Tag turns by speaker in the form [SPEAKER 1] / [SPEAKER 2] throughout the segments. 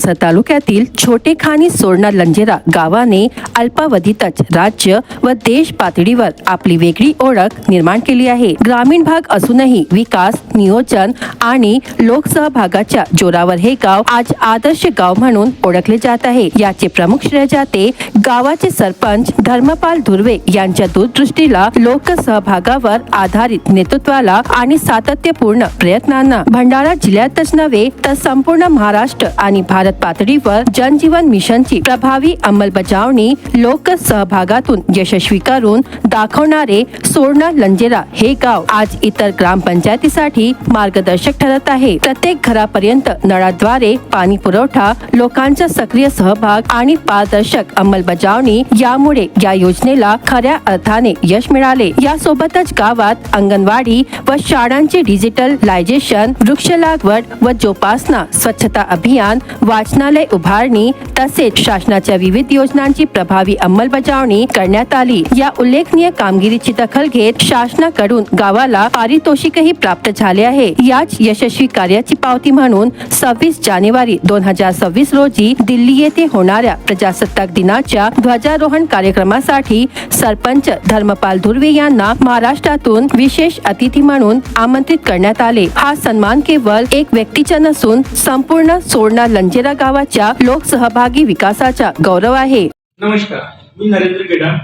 [SPEAKER 1] तुमसर तालुक्यातील छोटेखानी सोरणा लंजेरा गावाने अल्पावधीतच राज्य व देश पातळीवर आपली वेगळी ओळख निर्माण केली आहे। ग्रामीण भाग असूनही विकास, नियोजन आणि लोकसहभागाच्या जोरावर हे गाव आज आदर्श गाव म्हणून ओळखले जात आहे। याचे प्रमुख श्रेय जाते गावाचे सरपंच धर्मपाल धुर्वे यांच्या दूरदृष्टीला, लोकसहभागावर आधारित नेतृत्वाला आणि सातत्यपूर्ण प्रयत्नांना। भंडारा जिल्ह्यातच नव्हे तर संपूर्ण महाराष्ट्र आणि भारत पातळीवर जनजीवन मिशनची प्रभावी अंमलबजावणी लोकसहभागातून यशस्वी करून दाखवणारे सोरणा लंजेरा हे गाव आज इतर ग्रामपंचायतीसाठी मार्गदर्शक ठरत आहे। प्रत्येक घरापर्यंत नळाद्वारे पाणी पुरवठा, लोकांचा सक्रिय सहभाग आणि पारदर्शक अंमलबजावणी यामुळे या योजनेला खऱ्या अर्थाने यश मिळाले। यासोबतच गावात अंगणवाडी व शाळांचे डिजिटलायझेशन, वृक्ष लागवड व जोपासना, स्वच्छता अभियान, वाचनालय उभारणी तसेच शासनाच्या विविध योजनांची प्रभावी अंमलबजावणी करण्यात आली। या उल्लेखनीय कामगिरीची दखल घेत शासनाकडून गावाला पारितोषिकही प्राप्त झाले आहे। याच यशस्वी कार्याची पावती म्हणून 26 जानेवारी 2026 रोजी दिल्ली येथे होणाऱ्या प्रजासत्ताक दिनाच्या ध्वजारोहण कार्यक्रमासाठी सरपंच धर्मपाल धुर्वे यांना महाराष्ट्रातून विशेष अतिथी म्हणून आमंत्रित करण्यात आले। हा सन्मान केवळ एक व्यक्तीचा नसून संपूर्ण सोरणा लंजेरा गावाच्या लोकसहभागी विकासाचा गौरव आहे।
[SPEAKER 2] नमस्कार, मी नरेंद्र केडार।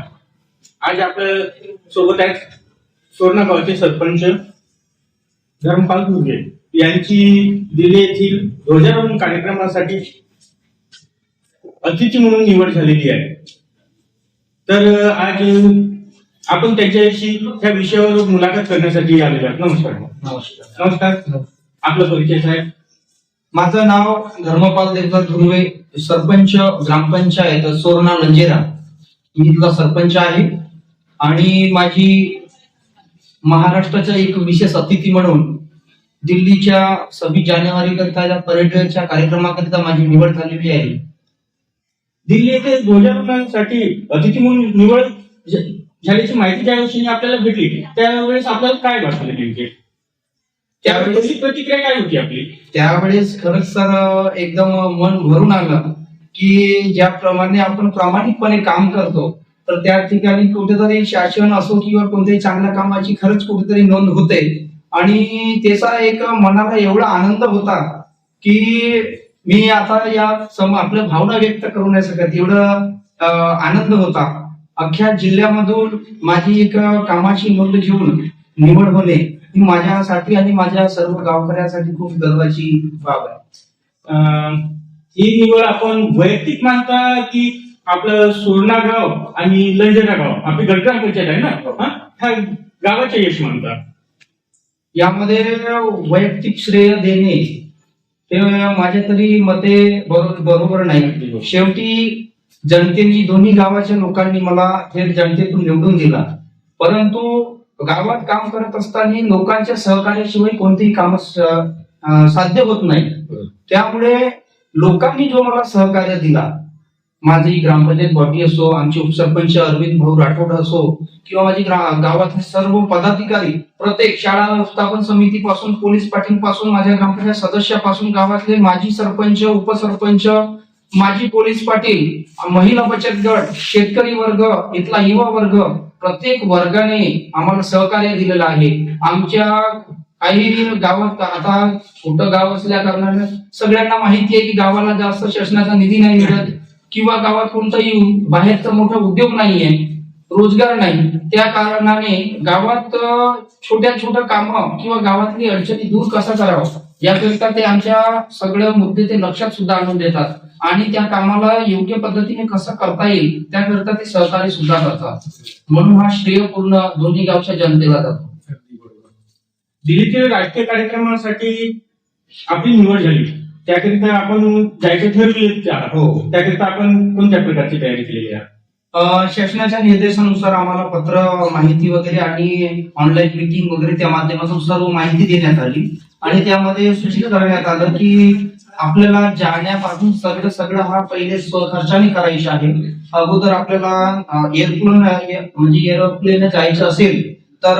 [SPEAKER 2] आज आपल्या सोबत आहेत सोरणा गावचे सरपंच धर्मपाल धुर्वे यांची दिल्ली येथील ध्वजारोहण कार्यक्रमासाठी अतिथी म्हणून निवड झालेली आहे। तर आज आपण त्यांच्याशी त्या विषयावर मुलाखत करण्यासाठी आलेलो आहोत। नमस्कार।
[SPEAKER 3] नमस्कार।
[SPEAKER 2] नमस्कार, आपला परिचय साहेब?
[SPEAKER 3] माझं नाव धर्मपाल देवदास धुर्वे, सरपंच ग्रामपंचायत सोरणा लंजेरा, मी इथला सरपंच आहे आणि माझी महाराष्ट्राच्या एक विशेष अतिथी म्हणून दिल्लीच्या 26 जानेवारी करता पर्यटनाच्या कार्यक्रमाकरिता माझी निवड झालेली आहे।
[SPEAKER 2] दिल्ली येथे ध्वजारोहणासाठी अतिथी म्हणून निवड झाल्याची माहिती ज्या दिवशी आपल्याला भेटली त्यावेळेस आपल्याला काय वाटलं नेमके? त्यावेळेस प्रतिक्रिया काय होती आपली?
[SPEAKER 3] त्यावेळेस खरंच सर एकदम मन भरून आलं की ज्याप्रमाणे आपण प्रामाणिकपणे काम करतो तर त्या ठिकाणी कुठेतरी शासन असो किंवा कोणत्याही चांगल्या कामाची खरंच कुठेतरी नोंद होते आणि त्याचा एक मनाला एवढा आनंद होता की मी आता या आपल्या भावना व्यक्त करू नाही शकत, एवढं आनंद होता। अख्ख्या जिल्ह्यामधून माझी एक कामाची नोंद घेऊन निवड होणे ही माझ्यासाठी आणि माझ्या सर्व गावकऱ्यांसाठी खूप गर्वाची बाब आहे।
[SPEAKER 2] ही निवड आपण वैयक्तिक मानता की आपलं सोरणा गाव आणि लंजेरा गाव आपली गट ग्रामपंचायत आहे ना, ह्या गावाचे यश मानता?
[SPEAKER 3] यामध्ये वैयक्तिक श्रेय देणे ते माझ्या तरी मते बरोबर नाही। शेवटी जनतेने, दोन्ही गावाच्या लोकांनी मला थेट जनतेतून निवडून दिला, परंतु गावात काम करत असताना लोकांच्या सहकार्याशिवाय कोणतेही काम साध्य होत नाही। त्यामुळे लोकांनी जो मला सहकार्य दिला, माझी ग्रामपंचायत बॉडी असो, आमचे उपसरपंच अरविंद भाऊ राठोड असो किंवा माझी गावातले सर्व पदाधिकारी, प्रत्येक शाळा व्यवस्थापन समितीपासून पोलीस पाटीलपासून माझ्या ग्रामपंचायत सदस्यापासून गावातले माजी सरपंच, उपसरपंच, माजी पोलीस पाटील, महिला बचत गट, शेतकरी वर्ग, इथला युवा वर्ग, प्रत्येक वर्गाने आम्हाला सहकार्य दिलेलं आहे। आमच्या काही गावात आता छोटं गाव असल्या कारणाने सगळ्यांना माहिती आहे की गावाला जास्त शासनाचा निधी नाही मिळत किंवा गावात कोणताही बाहेरचा मोठा उद्योग नाहीये, रोजगार नाही। त्या कारणाने गावात छोट्या छोट्या कामं किंवा गावातली अडचणी दूर कसा करावं याकरिता ते आमच्या सगळ्या मुद्दे ते लक्षात सुद्धा आणून देतात आणि त्या कामाला योग्य पद्धतीने कसं करता येईल त्याकरिता ते सहकार्य सुद्धा करतात। म्हणून हा श्रेय पूर्ण दोन्ही गावच्या जनतेला जातो।
[SPEAKER 2] दिल्लीतील राजकीय कार्यक्रमासाठी आपली निवड झाली, त्याकरिता आपण जायचं ठरवले हो, त्याकरिता आपण कोणत्या प्रकारची तयारी केलेली आहे?
[SPEAKER 3] शासनाच्या निर्देशानुसार आम्हाला पत्र, माहिती वगैरे आणि ऑनलाईन मीटिंग वगैरे त्या माध्यमातून सर्व माहिती देण्यात आली आणि त्यामध्ये सूचित करण्यात आलं की आपल्याला जाण्यापासून सगळं हा पहिले स्वखर्चाने करायचं आहे। अगोदर आपल्याला एरोप्लेन जायचं असेल तर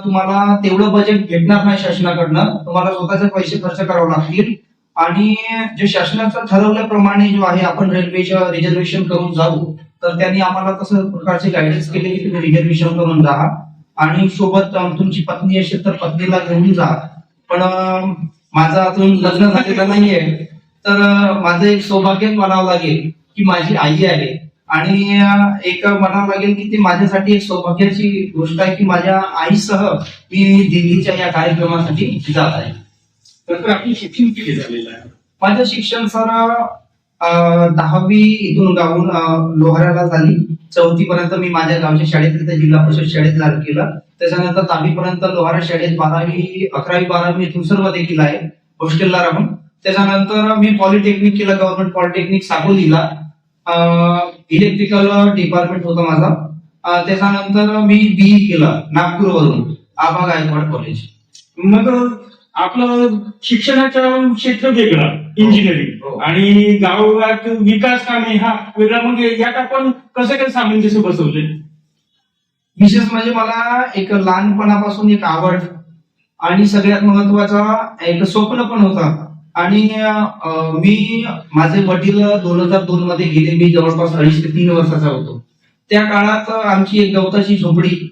[SPEAKER 3] तुम्हाला तेवढं बजेट भेटणार नाही शासनाकडनं, तुम्हाला स्वतःचे पैसे खर्च करावे लागतील आणि जे शासनाचं ठरवल्याप्रमाणे जो आहे आपण रेल्वेच्या रिझर्वेशन करून जाऊ, तर त्यांनी आम्हाला तसं प्रकारचे गायडन्स केले की तुम्ही रिझर्वेशन करून जा आणि सोबत तुमची पत्नी असेल तर पत्नीला घेऊन जा. पण माझं अजून लग्न झालेलं नाहीये, तर माझं एक सौभाग्य म्हणावं लागेल की माझी आई आहे आणि एक म्हणावं लागेल की ती माझ्यासाठी एक सौभाग्याची गोष्ट आहे की माझ्या आईसह मी दिल्लीच्या या कार्यक्रमासाठी जात आहे.
[SPEAKER 2] तर आपली शिक्षण किती झालेलं आहे?
[SPEAKER 3] माझं शिक्षण सर 10वी इथून गावून लोहाऱ्याला झाली. 4थी पर्यंत मी माझ्या गावच्या शाळेत तिथे जिल्हा परिषद शाळेत लागू केलं. त्याच्यानंतर 10वी पर्यंत लोहारा शाळेत, 12वी 11वी 12वी इथून सर्व देखील आहे हॉस्टेलला राहून. त्याच्यानंतर मी पॉलिटेक्निक केलं, गव्हर्नमेंट पॉलिटेक्निक साकोलीला. इलेक्ट्रिकल डिपार्टमेंट होतं माझा. त्याच्यानंतर मी बीई केलं नागपूरवरून आबा गायकवाड कॉलेज.
[SPEAKER 2] मग आपलं शिक्षणाचं क्षेत्र वेगळं,
[SPEAKER 3] हो.
[SPEAKER 2] इंजिनिअरिंग, आणि गावात विकास कामे हा वेगळा. मग यात आपण कसं काय सामंजस्य बसवले?
[SPEAKER 3] विशेष म्हणजे मला एक लहानपणापासून एक आवड आणि सगळ्यात महत्वाचा एक स्वप्न पण होता. आणि मी माझे वडील 2002 मध्ये गेले. मी जवळपास 2.5 ते 3 वर्षाचा होतो. त्या काळात आमची एक गवताची झोपडी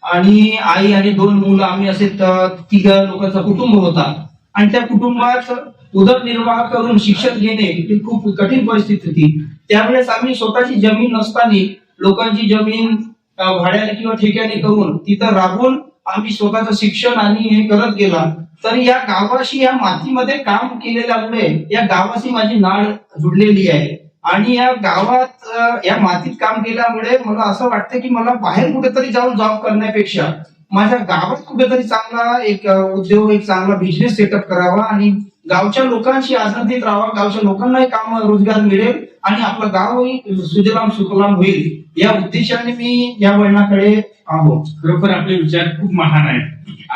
[SPEAKER 3] आणि आई आणि 2 मुलं, आम्ही असे 3 लोकांचा कुटुंब होता. आणि त्या कुटुंबात उदरनिर्वाह करून शिक्षण घेणे ही खूप कठीण परिस्थिती होती. त्यावेळेस आम्ही स्वतःची जमीन नसताना लोकांची जमीन भाड्याने किंवा ठेक्याने करून तिथं राबून आम्ही स्वतःचं शिक्षण आणि हे करत गेला. तर या गावाशी, या मातीमध्ये काम केलेल्यामुळे या गावाशी माझी नाळ जुडलेली आहे. आणि या गावात या मातीत काम केल्यामुळे मला असं वाटतं की मला बाहेर कुठेतरी जाऊन जॉब करण्यापेक्षा माझ्या गावात कुठेतरी चांगला एक उद्योग, एक चांगला बिझनेस सेटअप करावा आणि गावच्या लोकांशी आनंदित राहावा, गावच्या लोकांनाही काम रोजगार मिळेल आणि आपलं गावही सुजलाम सुफलाम होईल, या उद्देशाने मी या वळणाकडे आहो.
[SPEAKER 2] खरोखर आपले विचार खूप महान आहेत.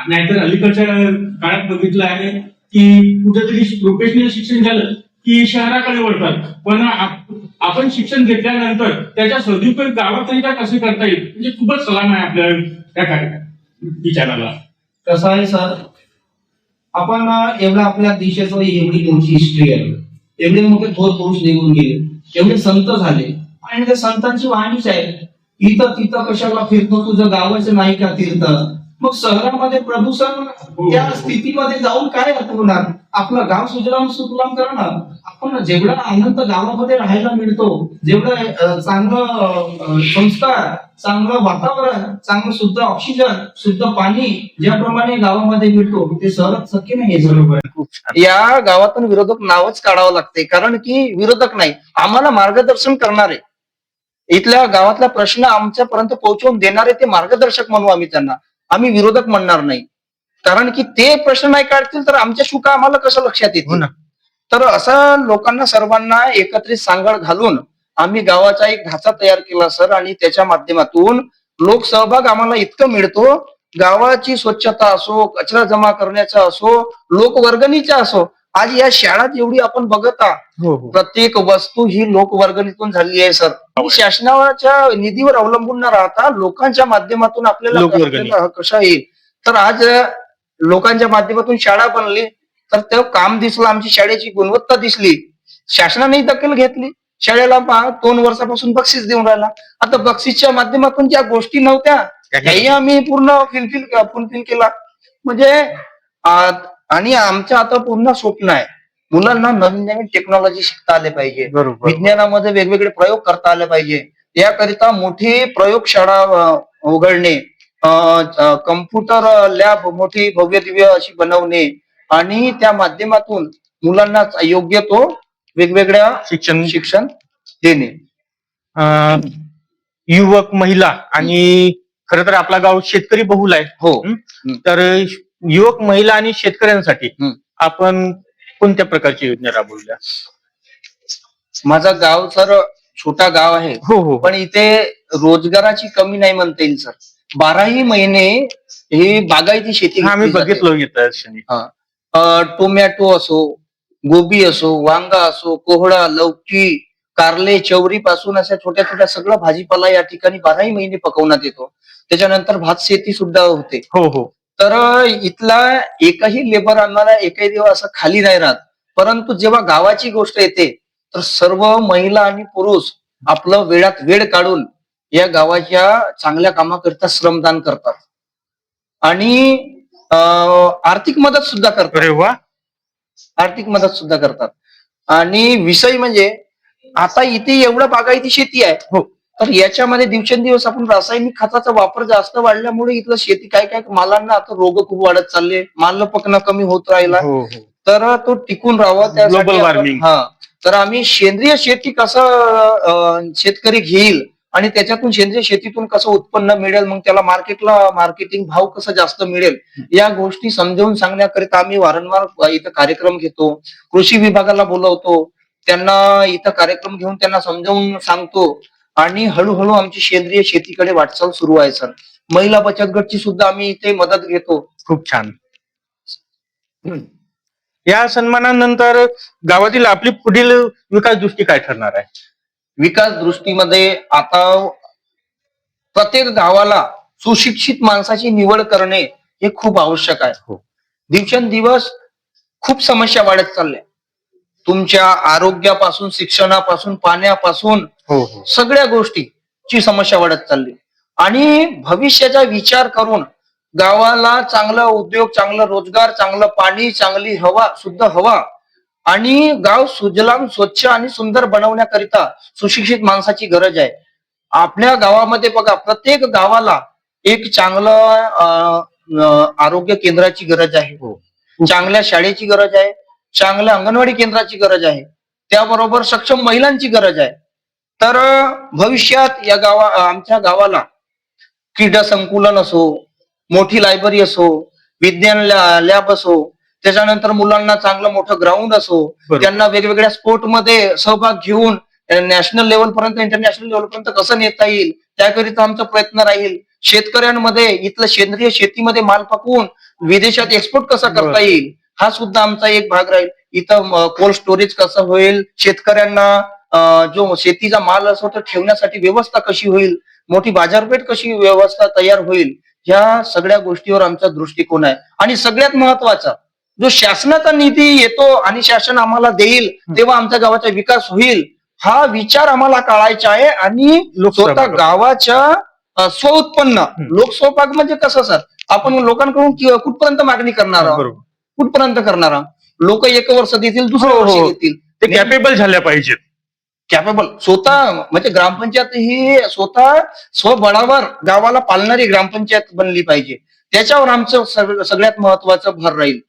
[SPEAKER 2] नाहीतर अलीकडच्या काळात बघितलं आहे की कुठेतरी प्रोफेशनल शिक्षण झालं की शहराकडे वळतात, पण आपण शिक्षण घेतल्यानंतर त्याचा सदुपयोग गावातही का कसे करता येईल, म्हणजे खूपच सलाम आहे आपल्या त्या विचाराला.
[SPEAKER 3] कसं आहे सर, आपण एवढं आपल्या देशाचं एवढी मोठी हिस्ट्री आहे, एवढे मोठे थोर पुरुष निघून गेले, एवढे संत झाले आणि त्या संतांची वाणीच आहे, इथं तिथं कशाला फिरतो, तुझं गावाचं नाही का तीर्थ. मग शहरामध्ये प्रदूषण त्या स्थितीमध्ये जाऊन काय अर्थ होणार? आपलं गाव सुजलाम सुफलाम करा ना. आपण जेवढा आनंद गावामध्ये राहायला मिळतो, जेवढं चांगलं संस्कार, चांगलं वातावरण, चांगलं शुद्ध ऑक्सिजन, शुद्ध पाणी ज्याप्रमाणे गावामध्ये मिळतो ते शहरात शक्य नाही. बरोबर.
[SPEAKER 4] या गावातून विरोधक नावच काढावं लागते, कारण की विरोधक नाही, आम्हाला मार्गदर्शन करणारे, इथल्या गावातला प्रश्न आमच्यापर्यंत पोहोचवून देणारे ते मार्गदर्शक म्हणू आम्ही त्यांना. आम्ही विरोधक म्हणणार नाही, कारण की ते प्रश्न नाही काढतील तर आमच्या चुका आम्हाला कसं लक्षात येतील. तर असं लोकांना सर्वांना एकत्रित सांगड घालून आम्ही गावाचा एक ढाचा तयार केला सर, आणि त्याच्या माध्यमातून लोक सहभाग आम्हाला इतकं मिळतो. गावाची स्वच्छता असो, कचरा जमा करण्याचा असो, लोकवर्गणीचा असो, आज या शाळा जेवढी आपण बघत आहात, प्रत्येक वस्तू ही लोकवर्गणीतून झाली आहे सर. शासनाच्या निधीवर अवलंबून न राहता लोकांच्या माध्यमातून आपल्याला कसं येईल. तर आज लोकांच्या माध्यमातून शाळा बनली, तर ते काम दिसलं, आमची शाळेची गुणवत्ता दिसली, शासनाने दखल घेतली. शाळेला 2 वर्षापासून बक्षीस देऊन राहिला. आता बक्षीसच्या माध्यमातून ज्या गोष्टी नव्हत्या त्याही आम्ही पूर्ण फुलफिल केला. म्हणजे आणि आमचं आता पूर्ण स्वप्न आहे, मुलांना नवीन नवीन टेक्नॉलॉजी शिकता आले पाहिजे, विज्ञानामध्ये वेगवेगळे प्रयोग करता आले पाहिजे. याकरिता मोठी प्रयोगशाळा उघडणे, कम्प्युटर लॅब मोठी भव्य दिव्य अशी बनवणे आणि त्या माध्यमातून मुलांना योग्य तो वेगवेगळ्या शिक्षण देणे.
[SPEAKER 5] युवक, महिला आणि खरं तर आपला गाव शेतकरी बहुल आहे.
[SPEAKER 4] हो.
[SPEAKER 5] तर युवक, महिला आणि शेतकऱ्यांसाठी आपण कोणत्या प्रकारची योजना राबवल्या?
[SPEAKER 4] माझं गाव सर छोटा गाव आहे,
[SPEAKER 5] हो,
[SPEAKER 4] पण इथे रोजगाराची कमी नाही म्हणता येईल सर. 12ही महिने ही बागायती शेती
[SPEAKER 5] आम्ही बघितलं येतं.
[SPEAKER 4] टोमॅटो असो, गोबी असो, वांगा असो, कोहळा, लौकी, कारले, चवरी पासून अशा छोट्या छोट्या सगळं भाजीपाला या ठिकाणी 12ही महिने पकवण्यात येतो. त्याच्यानंतर भात शेती सुद्धा होते.
[SPEAKER 5] हो.
[SPEAKER 4] तर इथला एकही लेबर आम्हाला एकही दिवस असं खाली नाही राहत. परंतु जेव्हा गावाची गोष्ट येते तर सर्व महिला आणि पुरुष आपलं वेळात वेळ काढून या गावाच्या चांगल्या कामाकरिता श्रमदान करतात आणि आर्थिक मदत सुद्धा करतात.
[SPEAKER 5] अरे वा.
[SPEAKER 4] आर्थिक मदत सुद्धा करतात. आणि विषय म्हणजे आता इथे एवढं बागायती शेती आहे.
[SPEAKER 5] हो.
[SPEAKER 4] तर याच्यामध्ये दिवसेंदिवस आपण रासायनिक खताचा वापर जास्त वाढल्यामुळे इथलं शेती काय काय मालांना आता रोग खूप वाढत चालले, माल पकणं कमी होत राहिला.
[SPEAKER 5] हो हो.
[SPEAKER 4] तर तो टिकून राहावा त्यासाठी
[SPEAKER 5] Global
[SPEAKER 4] आपण-
[SPEAKER 5] warming.
[SPEAKER 4] हा तर आम्ही सेंद्रिय शेती कसं शेतकरी घेईल आणि त्याच्यातून सेंद्रिय शेतीतून कसं उत्पन्न मिळेल, मग त्याला मार्केटिंग भाव कसं जास्त मिळेल, या गोष्टी समजावून सांगण्याकरिता आम्ही वारंवार इथं कार्यक्रम घेतो. कृषी विभागाला बोलवतो, त्यांना इथं कार्यक्रम घेऊन त्यांना समजावून सांगतो आणि हळूहळू आमची सेंद्रिय शेतीकडे वाटचाल सुरू आहे सर. महिला बचत गटची सुद्धा आम्ही इथे मदत घेतो.
[SPEAKER 5] खूप छान. या सन्मानानंतर गावातील आपली पुढील विकास दृष्टी काय ठरणार आहे?
[SPEAKER 4] विकास दृष्टीमध्ये आता प्रत्येक गावाला सुशिक्षित माणसाची निवड करणे हे खूप आवश्यक आहे.
[SPEAKER 5] हो.
[SPEAKER 4] दिवसेंदिवस खूप समस्या वाढत चालल्या. तुमच्या आरोग्यापासून, शिक्षणापासून, पाण्यापासून
[SPEAKER 5] हो हो.
[SPEAKER 4] सगळ्या गोष्टीची समस्या वाढत चालली आणि भविष्याचा विचार करून गावाला चांगला उद्योग, चांगला रोजगार, चांगलं पाणी, चांगली हवा, शुद्ध हवा आणि गाव सुजलाम, स्वच्छ आणि सुंदर बनवण्याकरिता सुशिक्षित माणसाची गरज आहे. आपल्या गावामध्ये बघा, प्रत्येक गावाला एक चांगलं आरोग्य केंद्राची गरज आहे.
[SPEAKER 5] हो.
[SPEAKER 4] चांगल्या शाळेची गरज आहे, चांगल्या अंगणवाडी केंद्राची गरज आहे, त्याबरोबर सक्षम महिलांची गरज आहे. तर भविष्यात या आमच्या गावाला क्रीडा संकुलन असो, मोठी लायब्ररी असो, विज्ञान लॅब असो, त्याच्यानंतर मुलांना चांगलं मोठं ग्राउंड असो,
[SPEAKER 5] बरोबर.
[SPEAKER 4] त्यांना वेगवेगळ्या स्पोर्टमध्ये सहभाग घेऊन नॅशनल लेवल पर्यंत, इंटरनॅशनल लेवल पर्यंत कसं नेता येईल, त्याकरिता आमचा प्रयत्न राहील. शेतकऱ्यांमध्ये इथलं सेंद्रिय शेतीमध्ये माल पकवून विदेशात एक्सपोर्ट कसा करता येईल, हा सुद्धा आमचा एक भाग राहील. इथं कोल्ड स्टोरेज कसं होईल, शेतकऱ्यांना जो शेतीचा माल असतो तो ठेवण्यासाठी व्यवस्था कशी होईल, मोठी बाजारपेठ कशी व्यवस्था तयार होईल, ह्या सगळ्या गोष्टीवर आमचा दृष्टिकोन आहे. आणि सगळ्यात महत्वाचा, जो शासनाचा निधी येतो आणि शासन आम्हाला देईल तेव्हा आमच्या गावाचा विकास होईल, हा विचार आम्हाला काढायचा आहे. आणि स्वतः गावाच्या स्वउत्पन्न, लोकसहभाग म्हणजे कसं सर, आपण लोकांकडून कुठपर्यंत मागणी करणार आहोत,
[SPEAKER 5] बरोबर.
[SPEAKER 4] कुठपर्यंत करणार आहोत. लोक एक वर्ष देतील, दुसऱ्या
[SPEAKER 5] हो, हो.
[SPEAKER 4] वर्षी देतील.
[SPEAKER 5] ते कॅपेबल झाल्या पाहिजेत.
[SPEAKER 4] कॅपेबल स्वतः म्हणजे ग्रामपंचायत ही स्वतः स्वबळावर गावाला पालणारी ग्रामपंचायत बनली पाहिजे. त्याच्यावर आमचं सगळ्यात महत्वाचं भर राहील.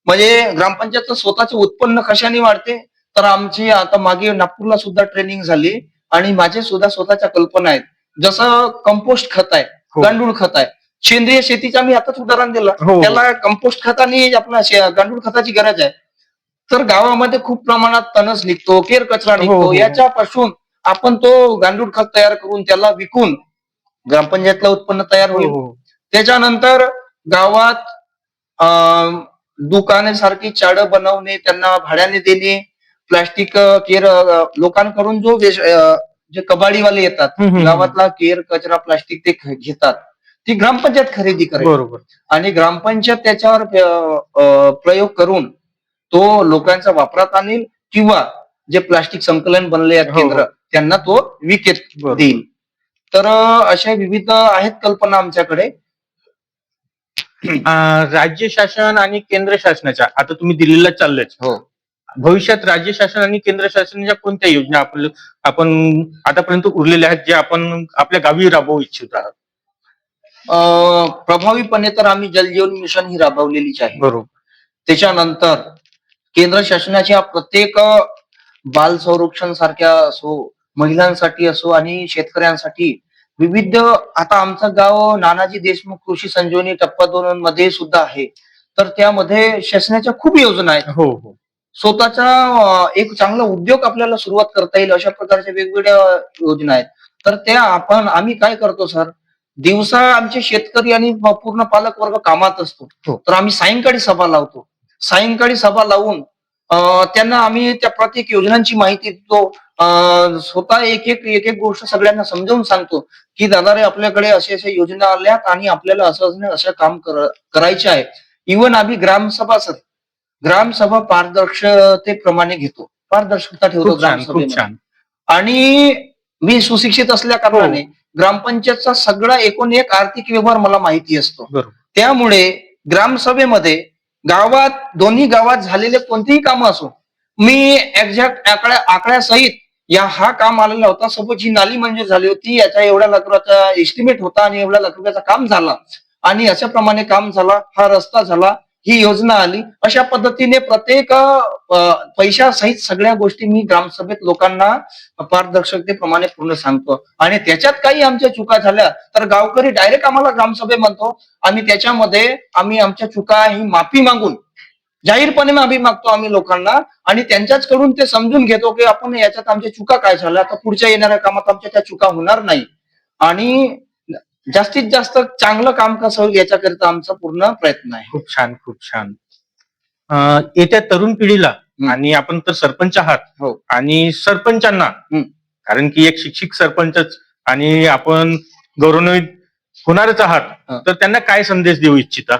[SPEAKER 4] म्हणजे ग्रामपंचायतचं स्वतःचं उत्पन्न कशाने वाढते, तर आमची आता मागे नागपूरला सुद्धा ट्रेनिंग झाली आणि माझे सुद्धा स्वतःच्या कल्पना आहेत. जसं कंपोस्ट खत आहे,
[SPEAKER 5] हो.
[SPEAKER 4] गांडूळ खत आहे, सेंद्रिय शेतीचं आम्ही आताच उदाहरण दिलं.
[SPEAKER 5] हो.
[SPEAKER 4] त्याला कंपोस्ट खताने आपला गांडूळ खताची गरज आहे. तर गावामध्ये खूप प्रमाणात तणस निघतो, केर कचरा
[SPEAKER 5] हो,
[SPEAKER 4] निघतो,
[SPEAKER 5] हो.
[SPEAKER 4] याच्यापासून आपण तो गांडूळ खत तयार करून त्याला विकून ग्रामपंचायतला उत्पन्न तयार होईल.
[SPEAKER 5] हो.
[SPEAKER 4] त्याच्यानंतर गावात दुकाने सारखी चाळं बनवणे, त्यांना भाड्याने देणे, प्लास्टिक केर लोकांकडून जे कबाडीवाले येतात,
[SPEAKER 5] हम्म.
[SPEAKER 4] गावातला केर कचरा प्लास्टिक ते घेतात, ती ग्रामपंचायत खरेदी करेल
[SPEAKER 5] बरोबर.
[SPEAKER 4] आणि ग्रामपंचायत त्याच्यावर प्रयोग करून तो लोकांच्या वापरात आणील किंवा जे प्लास्टिक संकलन बनले आहेत
[SPEAKER 5] हो.
[SPEAKER 4] केंद्र, त्यांना तो विकेत
[SPEAKER 5] बरोबर.
[SPEAKER 4] देईल. तर अशा विविध आहेत कल्पना आमच्याकडे.
[SPEAKER 5] राज्य शासन आणि केंद्र शासनाच्या, आता तुम्ही दिल्लीला चाललेच,
[SPEAKER 4] हो.
[SPEAKER 5] भविष्यात राज्य शासन आणि केंद्र शासनाच्या कोणत्या योजना आपण आतापर्यंत उरलेल्या आहेत, जे आपण आपल्या गावी राबवू इच्छित आहात?
[SPEAKER 4] प्रभावीपणे तर आम्ही जलजीवन मिशन ही राबवलेलीच आहे.
[SPEAKER 5] बरोबर.
[SPEAKER 4] त्याच्यानंतर केंद्र शासनाच्या प्रत्येक बाल संरक्षण सारख्या असो, महिलांसाठी असो आणि शेतकऱ्यांसाठी विविध, आता आमचं गाव नानाजी देशमुख कृषी संजीवनी टप्पा 2 मध्ये सुद्धा आहे. तर त्यामध्ये शासनाच्या खूप योजना आहेत.
[SPEAKER 5] हो हो.
[SPEAKER 4] स्वतःचा एक चांगला उद्योग आपल्याला सुरुवात करता येईल अशा प्रकारच्या वेगवेगळ्या योजना आहेत. तर त्या आम्ही काय करतो सर, दिवसा आमचे शेतकरी आणि पूर्ण पालक वर्ग कामात असतो,
[SPEAKER 5] हो.
[SPEAKER 4] तर आम्ही सायंकाळी सभा लावतो. सायंकाळी सभा लावून त्यांना आम्ही त्या प्रत्येक योजनांची माहिती देतो. स्वतः एक एक गोष्ट सगळ्यांना समजावून सांगतो की दादा रे, आपल्याकडे अशा अशा योजना आल्यात आणि आपल्याला असं काम करायचे आहे. इव्हन आम्ही ग्रामसभा सर, ग्रामसभा पारदर्शकतेप्रमाणे घेतो, पारदर्शकता ठेवतो
[SPEAKER 5] खूप छान, खूप
[SPEAKER 4] ग्रामसभेमध्ये.
[SPEAKER 5] छान.
[SPEAKER 4] आणि मी सुशिक्षित असल्या कारणाने ग्रामपंचायतचा सगळा एकूण एक आर्थिक व्यवहार मला माहिती असतो.
[SPEAKER 5] बरोबर.
[SPEAKER 4] त्यामुळे ग्रामसभेमध्ये गावात दोन्ही गावात झालेले कोणतेही काम असो, मी एक्झॅक्ट आकड्यासहित हा काम आलेला होता. सपोज ही नाली मंजूर झाली होती, याच्या एवढ्या लाख रुपयाचा एस्टिमेट होता आणि एवढ्या लाख रुपयाचा काम झाला आणि अशा प्रमाणे काम झाला, हा रस्ता झाला, ही योजना आली, अशा पद्धतीने प्रत्येक पैशासहित सगळ्या गोष्टी मी ग्रामसभेत लोकांना पारदर्शकतेप्रमाणे पूर्ण सांगतो. आणि त्याच्यात काही आमच्या चुका झाल्या तर गावकरी डायरेक्ट आम्हाला ग्रामसभे म्हणतो आणि त्याच्यामध्ये आम्ही आमच्या चुका ही माफी मागून जाहीरपणे माफी मागतो आम्ही लोकांना आणि त्यांच्याच कडून ते समजून घेतो की आपण याच्यात आमच्या चुका काय झाल्या, आता पुढच्या येणाऱ्या कामात आमच्या त्या चुका होणार नाही आणि जास्तीत जास्त चांगलं काम कसं होईल याच्याकरिता आमचा पूर्ण प्रयत्न आहे.
[SPEAKER 5] खूप छान, खूप छान. येत्या तरुण पिढीला आणि आपण तर सरपंच आहात
[SPEAKER 4] हो.
[SPEAKER 5] आणि सरपंचांना, कारण की एक शिक्षित सरपंचच आणि आपण गौरवान्वित होणारच आहात, तर त्यांना काय संदेश देऊ इच्छिता?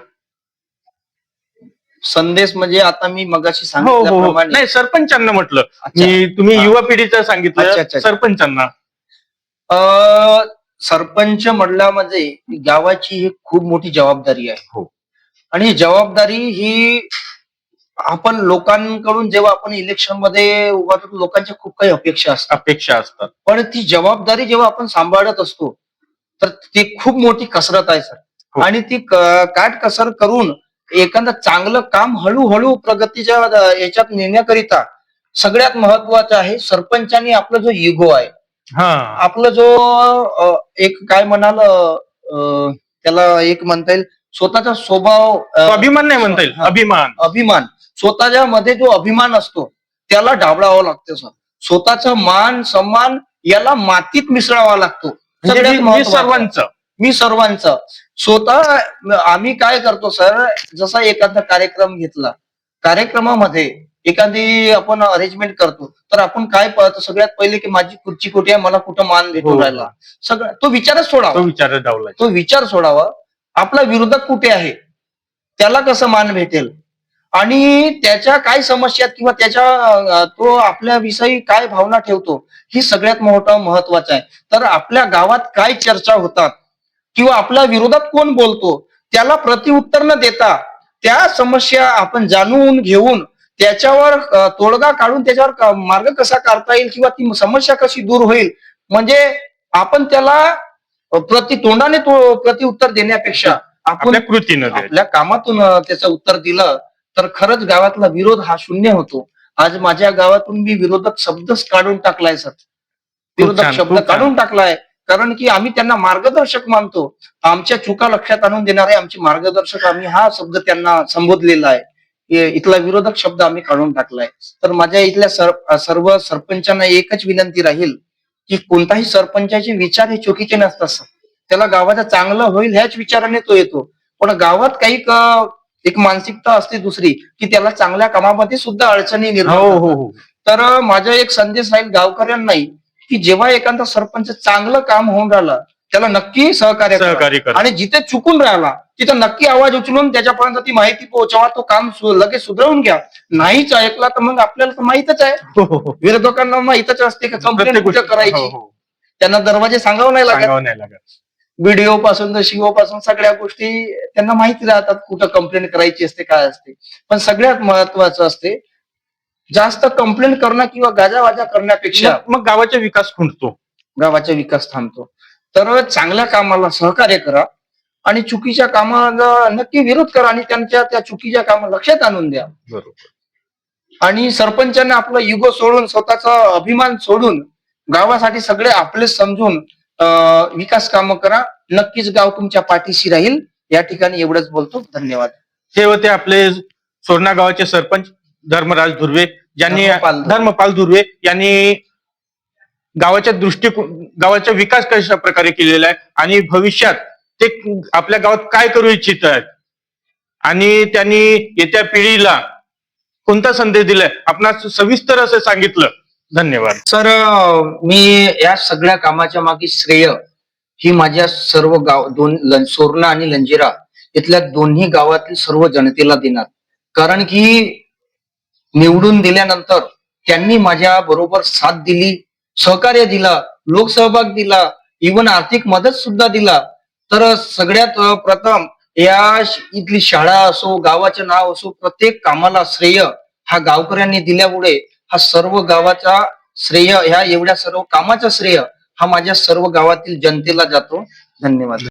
[SPEAKER 4] संदेश म्हणजे आता मी मगाशी
[SPEAKER 5] हो.
[SPEAKER 4] सांगितल्याप्रमाणे
[SPEAKER 5] नाही, सरपंचांना म्हटलं.
[SPEAKER 4] अच्छा.
[SPEAKER 5] तुम्ही
[SPEAKER 4] हा.
[SPEAKER 5] युवा पिढीचं सांगितलं,
[SPEAKER 4] अच्छा.
[SPEAKER 5] सरपंचांना.
[SPEAKER 4] सरपंच म्हटल्यामध्ये गावाची ही खूप मोठी जबाबदारी आहे.
[SPEAKER 5] हो.
[SPEAKER 4] आणि ही जबाबदारी ही आपण लोकांकडून जेव्हा आपण इलेक्शन मध्ये उभा राहतो, लोकांच्या खूप काही
[SPEAKER 5] अपेक्षा असतात.
[SPEAKER 4] पण ती जबाबदारी जेव्हा आपण सांभाळत असतो तर ती खूप मोठी कसरत आहे
[SPEAKER 5] हो.
[SPEAKER 4] सर. आणि ती काटकसर करून एखादं चांगलं काम हळूहळू प्रगतीच्या याच्यात नेण्याकरिता सगळ्यात महत्वाचं आहे सरपंचांनी आपला जो इगो आहे, आपला जो एक काय म्हणाल त्याला एक म्हणता येईल स्वतःचा स्वभाव,
[SPEAKER 5] अभिमान नाही म्हणता येईल,
[SPEAKER 4] अभिमान स्वतःच्या मध्ये जो अभिमान असतो त्याला डावळावं लागतं सर. स्वतःचा मान सन्मान याला मातीत मिसळावा लागतो. मी सर्वांचं स्वतः आम्ही काय करतो सर, जसा एखादा कार्यक्रम घेतला, कार्यक्रमामध्ये एखादी आपण अरेंजमेंट करतो तर आपण काय पाहतो सगळ्यात पहिले की माझी खुर्ची कुठे आहे, मला कुठं मान भेटून राहिला, सगळं तो विचारच सोडावा. तो विचार सोडावा. आपला विरोधक कुठे आहे, त्याला कसं मान भेटेल आणि त्याच्या काय समस्या किंवा त्याच्या तो आपल्याविषयी काय भावना ठेवतो, ही सगळ्यात मोठं महत्वाचं आहे. तर आपल्या गावात काय चर्चा होतात किंवा आपल्या विरोधात कोण बोलतो त्याला प्रतिउत्तर न देता त्या समस्या आपण जाणून घेऊन त्याच्यावर तोडगा काढून त्याच्यावर मार्ग कसा काढता येईल किंवा ती समस्या कशी दूर होईल, म्हणजे आपण त्याला तोंडाने प्रतिउत्तर देण्यापेक्षा आपण आपल्या कामातून त्याचं उत्तर दिलं तर खरंच गावातला विरोध हा शून्य होतो. आज माझ्या गावातून मी विरोधक शब्दच काढून टाकलाय सर, विरोधक शब्द काढून टाकलाय, कारण की आम्ही त्यांना मार्गदर्शक मानतो. आमच्या चुका लक्षात आणून देणारे आमचे मार्गदर्शक, आम्ही हा शब्द त्यांना संबोधलेला आहे. इथला विरोधक शब्द आम्ही काढून टाकलाय. तर माझ्या इथल्या सर्व सरपंचांना एकच विनंती राहील की कोणताही सरपंचाचे विचार हे चुकीचे नसतात सर. त्याला गावाचं चांगलं होईल ह्याच विचाराने तो येतो, पण गावात काही एक मानसिकता असते दुसरी की त्याला चांगल्या कामामध्ये सुद्धा अडचणी निर्माण होतात. तर माझा एक संदेश राहील गावकऱ्यांनाही की जेव्हा एखादा सरपंच चांगलं काम होऊन राहिलं त्याला नक्की सहकार्य करा आणि जिथे चुकून राहिला तिथं नक्की आवाज उचलून त्याच्यापर्यंत ती माहिती पोहोचवा, तो काम लगेच सुधारून घ्या. नाहीच ऐकला तर मग आपल्याला तर माहितच आहे, विरोधकांना माहितच असते की कंप्लेंट कुठं करायची, त्यांना दरवाजे सांगावं नाही लागत. व्हिडिओ पासून तर शिओ पासून सगळ्या गोष्टी त्यांना माहिती राहतात, कुठं कंप्लेंट करायची असते काय असते. पण सगळ्यात महत्वाचं असते जास्त कंप्लेंट करणं किंवा गाजावाजा करण्यापेक्षा
[SPEAKER 5] मग गावाचा विकास खुंटतो,
[SPEAKER 4] गावाचा विकास थांबतो. तर चांगल्या कामाला सहकार्य करा आणि चुकीच्या कामाला नक्की विरोध करा आणि त्यांच्या त्या चुकीच्या कामाला लक्षात आणून द्या.
[SPEAKER 5] बरोबर.
[SPEAKER 4] आणि सरपंचांनी आपला युगो सोडून स्वतःचा अभिमान सोडून गावासाठी सगळे आपले समजून विकास कामं करा. नक्कीच गाव तुमच्या पाठीशी राहील. या ठिकाणी एवढंच बोलतो. धन्यवाद.
[SPEAKER 5] हे होते आपले सोरणा गावाचे सरपंच धर्मराज धुर्वे, धर्मपाल धुर्वे यांनी गावाचा विकास कशा प्रकारे केलेला आहे आणि भविष्यात ते आपल्या गावात काय करू इच्छित आहेत आणि त्यांनी येत्या पिढीला कोणता संदेश दिलाय आपणास सविस्तर असं सांगितलं. धन्यवाद
[SPEAKER 4] सर. मी या सगळ्या कामाच्या मागे श्रेय ही माझ्या सर्व सोरणा आणि लंजिरा इथल्या दोन्ही गावातील सर्व जनतेला देणार, कारण की निवडून दिल्यानंतर त्यांनी माझ्या बरोबर साथ दिली, सहकार्य दिला, लोकसहभाग दिला, इवन आर्थिक मदत सुद्धा दिला. तर सगळ्यात प्रथम इथली शाळा असो, गावाचं नाव असो, प्रत्येक कामाला श्रेय हा गावकऱ्यांनी दिल्यामुळे हा सर्व गावाचा श्रेय, ह्या एवढ्या सर्व कामाचा श्रेय हा माझ्या सर्व गावातील जनतेला जातो. धन्यवाद.